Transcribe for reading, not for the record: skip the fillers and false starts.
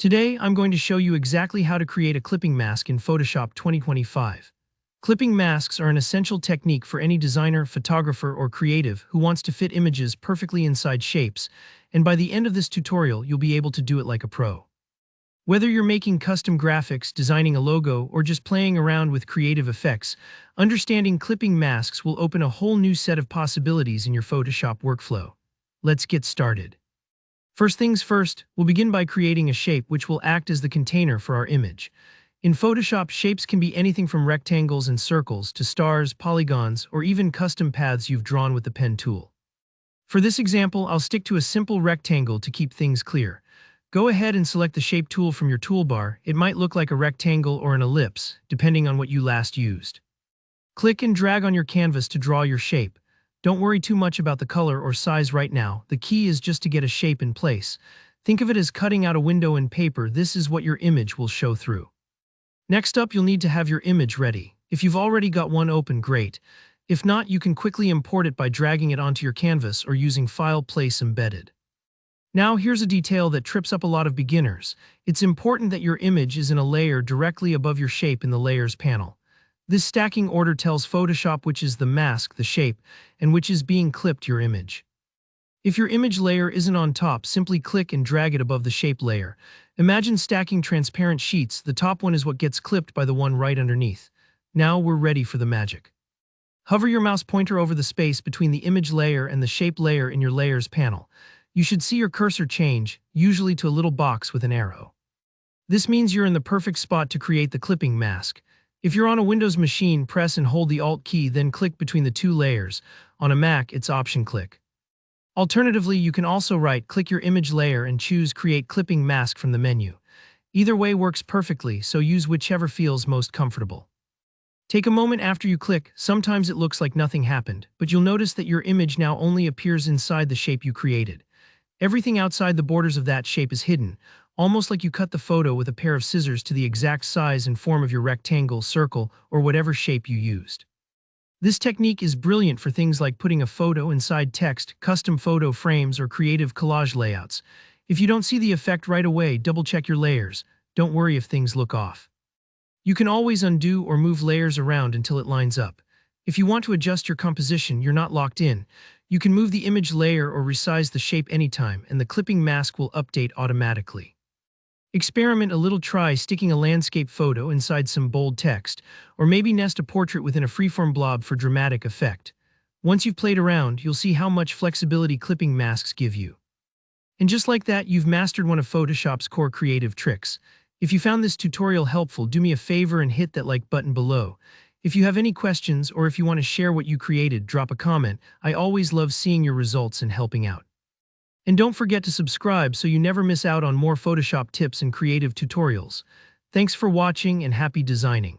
Today, I'm going to show you exactly how to create a clipping mask in Photoshop 2025. Clipping masks are an essential technique for any designer, photographer, or creative who wants to fit images perfectly inside shapes, and by the end of this tutorial, you'll be able to do it like a pro. Whether you're making custom graphics, designing a logo, or just playing around with creative effects, understanding clipping masks will open a whole new set of possibilities in your Photoshop workflow. Let's get started. First things first, we'll begin by creating a shape which will act as the container for our image. In Photoshop, shapes can be anything from rectangles and circles to stars, polygons, or even custom paths you've drawn with the pen tool. For this example, I'll stick to a simple rectangle to keep things clear. Go ahead and select the shape tool from your toolbar. It might look like a rectangle or an ellipse, depending on what you last used. Click and drag on your canvas to draw your shape. Don't worry too much about the color or size right now. The key is just to get a shape in place. Think of it as cutting out a window in paper. This is what your image will show through. Next up, you'll need to have your image ready. If you've already got one open, great. If not, you can quickly import it by dragging it onto your canvas or using File, Place, Embedded. Now, here's a detail that trips up a lot of beginners. It's important that your image is in a layer directly above your shape in the Layers panel. This stacking order tells Photoshop which is the mask, the shape, and which is being clipped your image. If your image layer isn't on top, simply click and drag it above the shape layer. Imagine stacking transparent sheets. The top one is what gets clipped by the one right underneath. Now we're ready for the magic. Hover your mouse pointer over the space between the image layer and the shape layer in your Layers panel. You should see your cursor change, usually to a little box with an arrow. This means you're in the perfect spot to create the clipping mask. If you're on a Windows machine, press and hold the Alt key, then click between the two layers. On a Mac, it's Option click. Alternatively, you can also right-click your image layer and choose Create Clipping Mask from the menu. Either way works perfectly, so use whichever feels most comfortable. Take a moment after you click. Sometimes it looks like nothing happened, but you'll notice that your image now only appears inside the shape you created. Everything outside the borders of that shape is hidden, almost like you cut the photo with a pair of scissors to the exact size and form of your rectangle, circle, or whatever shape you used. This technique is brilliant for things like putting a photo inside text, custom photo frames, or creative collage layouts. If you don't see the effect right away, double-check your layers. Don't worry if things look off. You can always undo or move layers around until it lines up. If you want to adjust your composition, you're not locked in. You can move the image layer or resize the shape anytime, and the clipping mask will update automatically. Experiment a little, try sticking a landscape photo inside some bold text, or maybe nest a portrait within a freeform blob for dramatic effect. Once you've played around, you'll see how much flexibility clipping masks give you. And just like that, you've mastered one of Photoshop's core creative tricks. If you found this tutorial helpful, do me a favor and hit that like button below. If you have any questions or if you want to share what you created, drop a comment. I always love seeing your results and helping out. And don't forget to subscribe so you never miss out on more Photoshop tips and creative tutorials. Thanks for watching and happy designing.